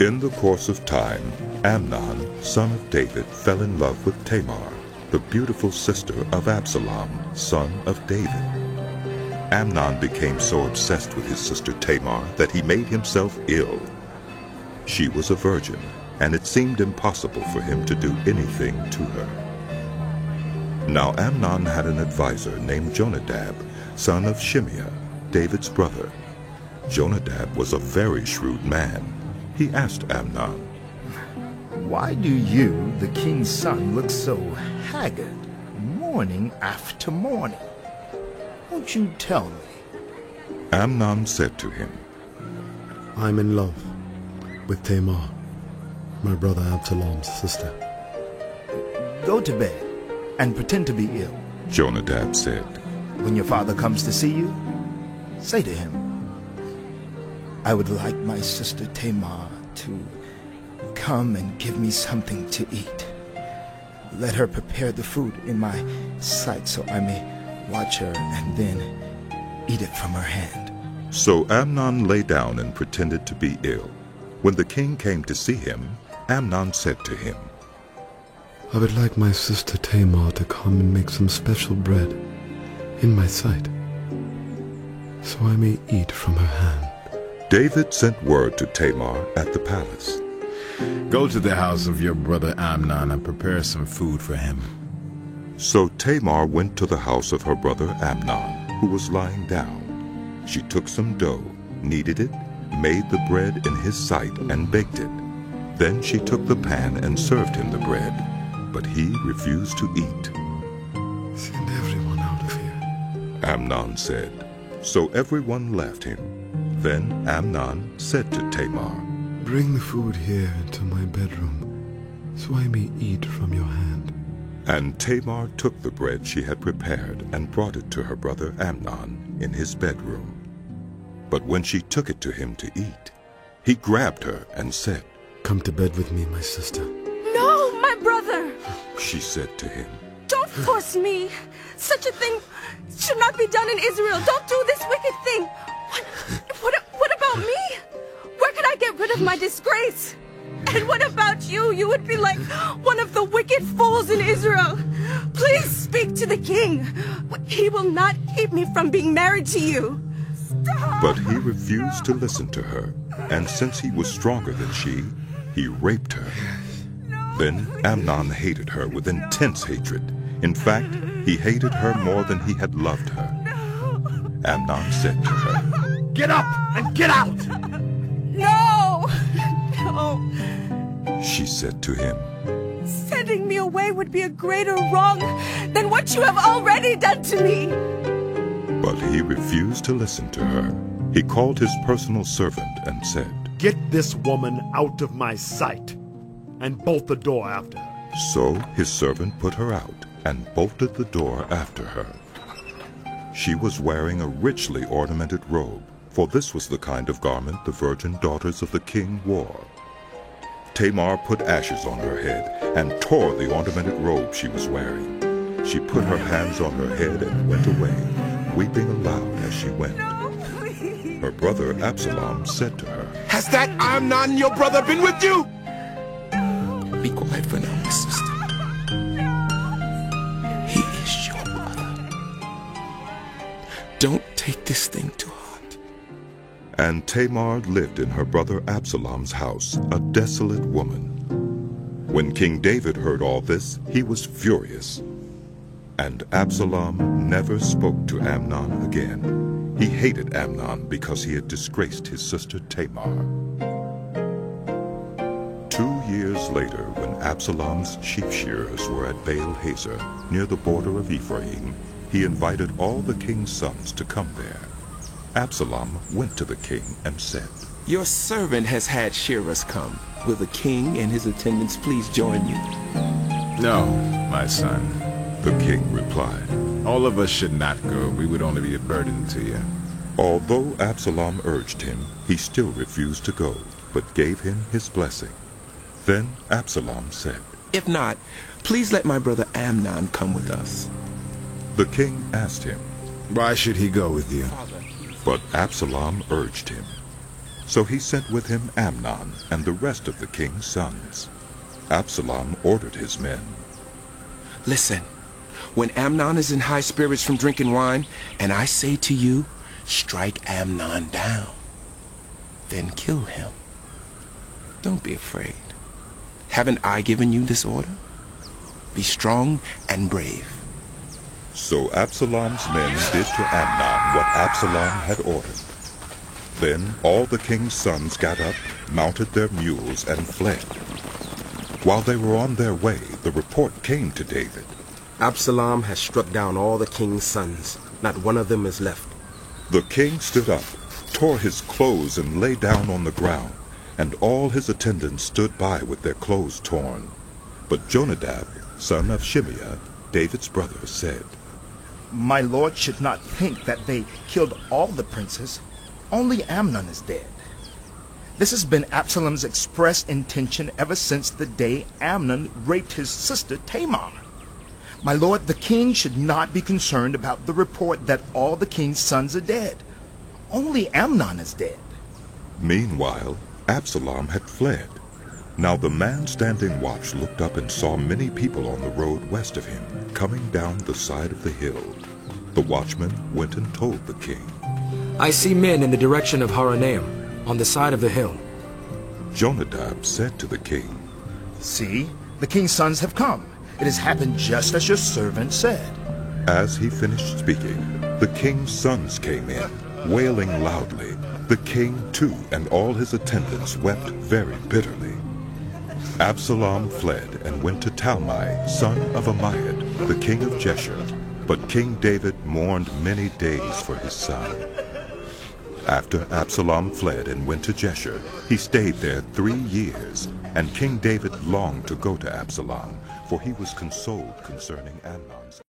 In the course of time, Amnon, son of David, fell in love with Tamar, the beautiful sister of Absalom, son of David. Amnon became so obsessed with his sister Tamar that he made himself ill. She was a virgin, and it seemed impossible for him to do anything to her. Now Amnon had an advisor named Jonadab, son of Shimeah, David's brother. Jonadab was a very shrewd man. He asked Amnon, "Why do you, the king's son, look so haggard, morning after morning? Won't you tell me?" Amnon said to him, "I'm in love with Tamar, my brother Absalom's sister." "Go to bed and pretend to be ill. Jonadab said. When your father comes to see you, say to him, 'I would like my sister Tamar to come and give me something to eat. Let her prepare the food in my sight so I may watch her and then eat it from her hand.'" So Amnon lay down and pretended to be ill. When the king came to see him, Amnon said to him, "I would like my sister Tamar to come and make some special bread in my sight, so I may eat from her hand." David sent word to Tamar at the palace. "Go to the house of your brother Amnon and prepare some food for him." So Tamar went to the house of her brother Amnon, who was lying down. She took some dough, kneaded it, made the bread in his sight, and baked it. Then she took the pan and served him the bread, but he refused to eat. "Send everyone out of here," Amnon said. So everyone left him. Then Amnon said to Tamar, "Bring the food here into my bedroom, so I may eat from your hand." And Tamar took the bread she had prepared and brought it to her brother Amnon in his bedroom. But when she took it to him to eat, he grabbed her and said, "Come to bed with me, my sister." "No, my brother!" she said to him. "Don't force me. Such a thing should not be done in Israel. Don't do this wicked thing. What about me? Where could I get rid of my disgrace? And what about you? You would be like one of the wicked fools in Israel. Please speak to the king. He will not keep me from being married to you." Stop. But he refused to listen to her, and since he was stronger than she, he raped her. Then Amnon hated her with intense hatred. In fact, he hated her more than he had loved her. Amnon said to her, "Get up and get out!" No! No! She said to him, "Sending me away would be a greater wrong than what you have already done to me." But he refused to listen to her. He called his personal servant and said, "Get this woman out of my sight, and bolt the door after her." So his servant put her out and bolted the door after her. She was wearing a richly ornamented robe, for this was the kind of garment the virgin daughters of the king wore. Tamar put ashes on her head and tore the ornamented robe she was wearing. She put her hands on her head and went away, weeping aloud as she went. No, please. Her brother Absalom said to her, "Has that Amnon, your brother, been with you?" Be quiet for now, my sister. He is your brother. Don't take this thing to heart. And Tamar lived in her brother Absalom's house, a desolate woman. When King David heard all this, he was furious. And Absalom never spoke to Amnon again. He hated Amnon because he had disgraced his sister Tamar. 2 years later, when Absalom's sheep shearers were at Baal Hazor, near the border of Ephraim, he invited all the king's sons to come there. Absalom went to the king and said, Your servant has had shearers come. Will the king and his attendants please join you? No, my son. The king replied. All of us should not go. We would only be a burden to you. Although Absalom urged him, he still refused to go, but gave him his blessing. Then Absalom said, If not, please let my brother Amnon come with us. The king asked him, Why should he go with you? But Absalom urged him. So he sent with him Amnon and the rest of the king's sons. Absalom ordered his men, Listen, when Amnon is in high spirits from drinking wine, and I say to you, strike Amnon down, then kill him. Don't be afraid. Haven't I given you this order? Be strong and brave. So Absalom's men did to Amnon what Absalom had ordered. Then all the king's sons got up, mounted their mules, and fled. While they were on their way, the report came to David. Absalom has struck down all the king's sons. Not one of them is left. The king stood up, tore his clothes, and lay down on the ground, and all his attendants stood by with their clothes torn. But Jonadab, son of Shimeah, David's brother, said, My lord should not think that they killed all the princes. Only Amnon is dead. This has been Absalom's express intention ever since the day Amnon raped his sister Tamar. My lord, the king should not be concerned about the report that all the king's sons are dead. Only Amnon is dead. Meanwhile, Absalom had fled. Now the man standing watch looked up and saw many people on the road west of him, coming down the side of the hill. The watchman went and told the king. I see men in the direction of Horonaim, on the side of the hill. Jonadab said to the king, See, the king's sons have come. It has happened just as your servant said. As he finished speaking, the king's sons came in, wailing loudly. The king, too, and all his attendants wept very bitterly. Absalom fled and went to Talmai, son of Ammiad, the king of Geshur. But King David mourned many days for his son. After Absalom fled and went to Geshur, he stayed there 3 years, and King David longed to go to Absalom, for he was consoled concerning Amnon's